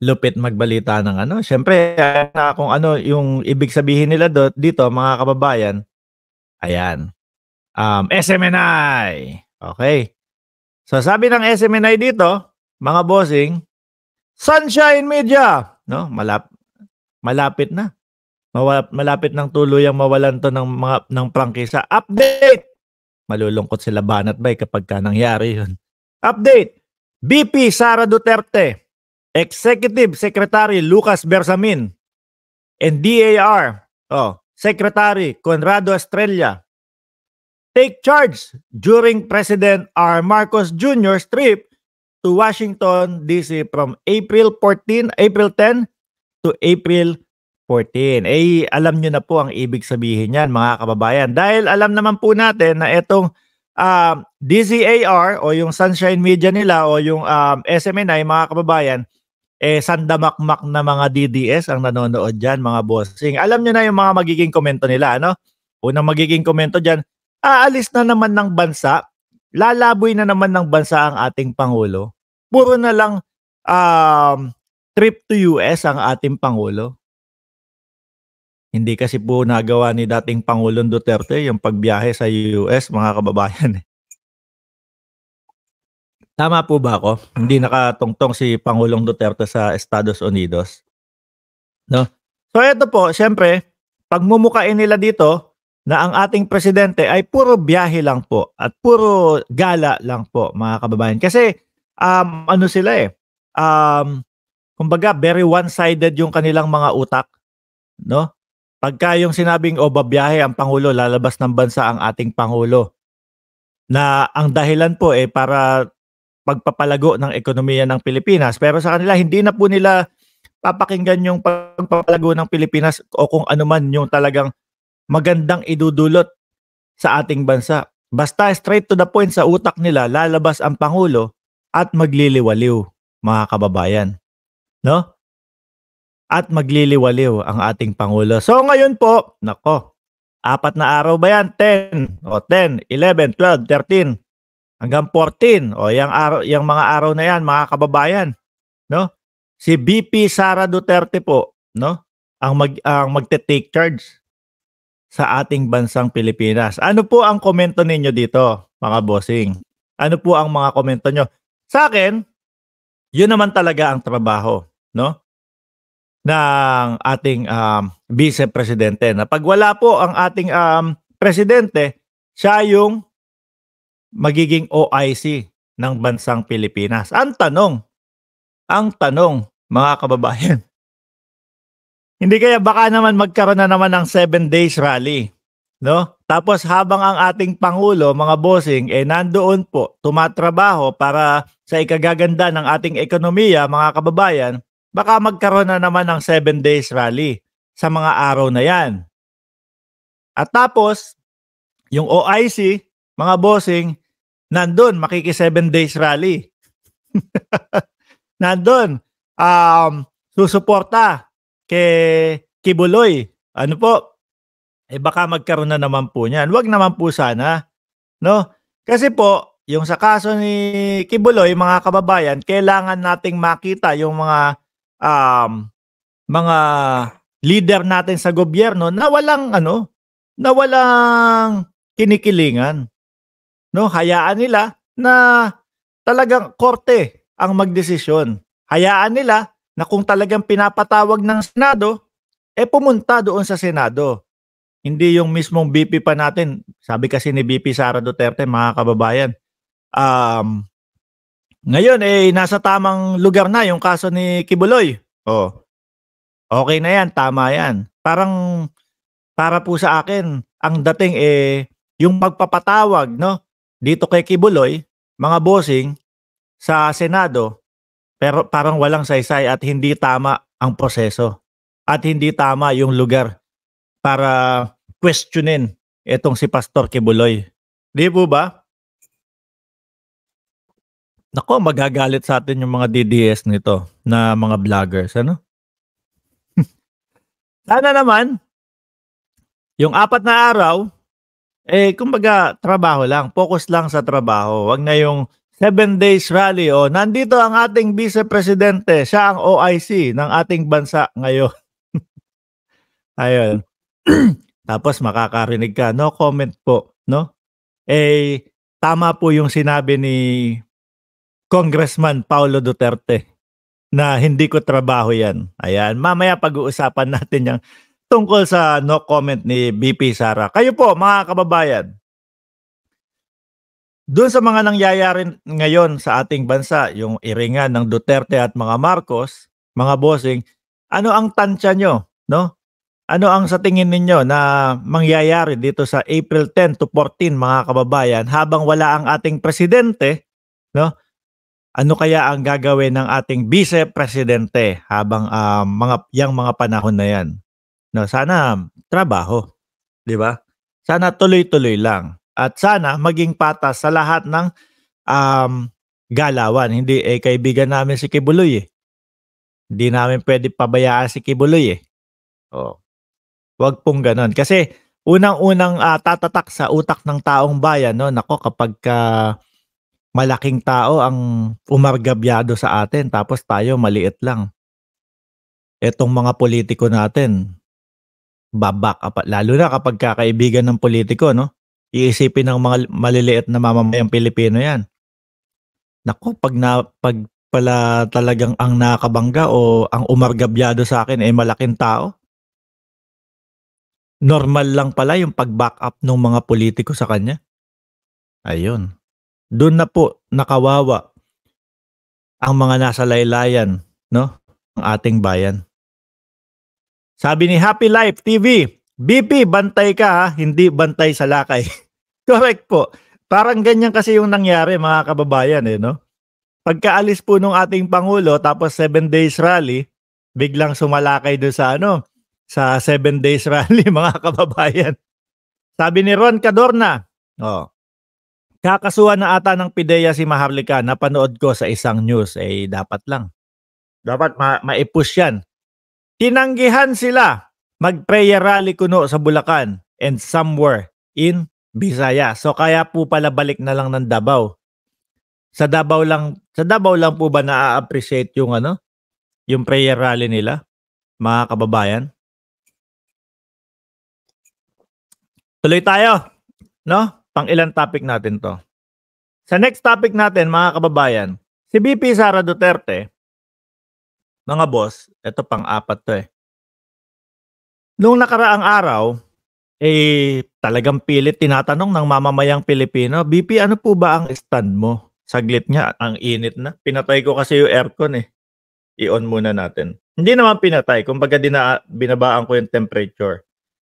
lupit magbalita ng ano. Siyempre, na kung ano yung ibig sabihin nila dito, mga kababayan. Ayan. SMNI. Okay. So sabi ng SMNI dito, mga bossing, Sunshine Media, no? Malapit na. Malapit ng tuluyang mawalan to ng prangkisa. Update. Malulungkot sila Banat Bay kapag nangyari 'yun. Update. BP Sara Duterte, Executive Secretary Lucas Bersamin, and DAR, Secretary Conrado Estrella take charge during President R. Marcos Jr.'s trip to Washington, D.C. from April 10 to April 14. Alam nyo na po ang ibig sabihin yan, mga kababayan. Dahil alam naman po natin na itong DZAR o yung Sunshine Media nila o yung SMNI, mga kababayan, sandamakmak na mga DDS ang nanonood dyan, mga bossing. Alam nyo na yung mga magiging komento nila, ano? Unang magiging komento dyan, aalis na naman ng bansa, lalaboy na naman ng bansa ang ating Pangulo. Puro na lang trip to US ang ating Pangulo. Hindi kasi po nagawa ni dating Pangulong Duterte yung pagbiyahe sa US, mga kababayan. Tama po ba ako? Hindi nakatungtong si Pangulong Duterte sa Estados Unidos. No? So ito po, syempre, pagmumukain nila dito na ang ating presidente ay puro biyahe lang po at puro gala lang po, mga kababayan. Kasi ano sila kumbaga very one-sided yung kanilang mga utak, no? Pagka yung sinabing babiyahe ang Pangulo, lalabas ng bansa ang ating Pangulo, na ang dahilan po para pagpapalago ng ekonomiya ng Pilipinas. Pero sa kanila, hindi na po nila papakinggan yung pagpapalago ng Pilipinas o kung ano man yung talagang magandang idudulot sa ating bansa. Basta straight to the point sa utak nila, lalabas ang Pangulo at magliliwaliw, mga kababayan. No? At magliliwaliw ang ating Pangulo. So ngayon po, nako, 4 na araw ba yan? 10, 11, 12, 13, hanggang 14. Yung mga araw na yan, mga kababayan. No? Si BP Sara Duterte po, no? ang magte-take charge sa ating bansang Pilipinas. Ano po ang komento ninyo dito, mga bossing? Ano po ang mga komento nyo? Sa akin, yun naman talaga ang trabaho, no? Ng ating vice-presidente. Na pag wala po ang ating presidente, siya yung magiging OIC ng bansang Pilipinas. Ang tanong, mga kababayan, hindi kaya baka naman magkaroon na naman ng 7 days rally, no? Tapos habang ang ating Pangulo, mga bossing, nandoon po, tumatrabaho para sa ikagaganda ng ating ekonomiya, mga kababayan, baka magkaroon na naman ng 7 days rally sa mga araw na yan. At tapos, yung OIC, mga bossing, nandun, makiki 7 days rally. Nandun, susuporta kay Kibuloy. Ano po? Baka magkaroon na naman po niyan. Wag naman po sana, no? Kasi po, yung sa kaso ni Kibuloy, mga kababayan, kailangan nating makita yung mga leader natin sa gobyerno na walang kinikilingan. No, hayaan nila na talagang korte ang magdesisyon. Hayaan nila na kung talagang pinapatawag ng Senado, pumunta doon sa Senado. Hindi yung mismong BP pa natin. Sabi kasi ni BP Sara Duterte, mga kababayan, ngayon nasa tamang lugar na yung kaso ni Kibuloy. Okay na yan, tama yan. Para po sa akin, ang dating yung magpapatawag, no, dito kay Kibuloy, mga bossing, sa Senado, pero parang walang saysay at hindi tama ang proseso. At hindi tama yung lugar para questionin itong si Pastor Kibuloy. Di po ba? Nako, magagalit sa atin yung mga DDS nito na mga vloggers, ano? Sana naman, yung 4 na araw, kumbaga, trabaho lang. Focus lang sa trabaho. Wag na yung 7 days rally. O, nandito ang ating Vice Presidente. Siya ang OIC ng ating bansa ngayon. Ayun. Tapos makakarinig ka, no comment po, no? Eh, tama po yung sinabi ni Congressman Paulo Duterte na hindi ko trabaho yan. Ayan, mamaya pag-uusapan natin yung tungkol sa no comment ni BP Sara. Kayo po, mga kababayan, doon sa mga nangyayari ngayon sa ating bansa, yung iringan ng Duterte at mga Marcos, mga bossing, ano ang tansya nyo, no? Ano ang sa tingin ninyo na mangyayari dito sa April 10 to 14, mga kababayan, habang wala ang ating presidente, no? Ano kaya ang gagawin ng ating vice presidente habang mga panahon na 'yan? No, sana trabaho, 'di ba? Sana tuloy-tuloy lang at sana maging patas sa lahat ng galawan. Hindi kaibigan namin si Kibuloy eh. Hindi namin pwede pabayaan si Kibuloy eh. Oh. Wag pong gano'n. Kasi unang-unang tatatak sa utak ng taong bayan, no? Nako, kapag malaking tao ang umargabyado sa atin tapos tayo maliit lang. Etong mga politiko natin, babak lalo na kapag kakaibigan ng politiko, no? Iisipin ng mga maliliit na mamamayang Pilipino 'yan. Nako, pag pala talagang ang nakabangga o ang umargabyado sa akin ay malaking tao, normal lang pala yung pag-back up ng mga politiko sa kanya. Ayun. Doon na po nakawawa ang mga nasa laylayan, no? Ng ating bayan. Sabi ni Happy Life TV, BP, bantay ka ha, hindi bantay sa lakay. Correct po. Parang ganyan kasi yung nangyari, mga kababayan eh, no? Pagkaalis po nung ating Pangulo tapos 7 days rally, biglang sumalakay doon sa sa 7 days rally, mga kababayan. Sabi ni Ron Cadorna, kakasuhan na ata ng PIDEA si Maharlika, napanood ko sa isang news, dapat lang. Dapat ma-push yan. Tinanggihan sila mag-prayer rally kuno sa Bulacan and somewhere in Visayas. So kaya po pala balik na lang ng Davao. Sa Davao lang po ba na-appreciate yung yung prayer rally nila, mga kababayan? Tuloy tayo, no? Pang-ilang topic natin to. Sa next topic natin, mga kababayan, si BP Sara Duterte, mga boss, ito pang-apat to eh. Nung nakaraang araw, talagang pilit tinatanong ng mamamayang Pilipino, BP, ano po ba ang stand mo? Saglit nga, ang init na. Pinatay ko kasi yung aircon eh. I-on muna natin. Hindi naman pinatay, kumbaga binabaan ko yung temperature.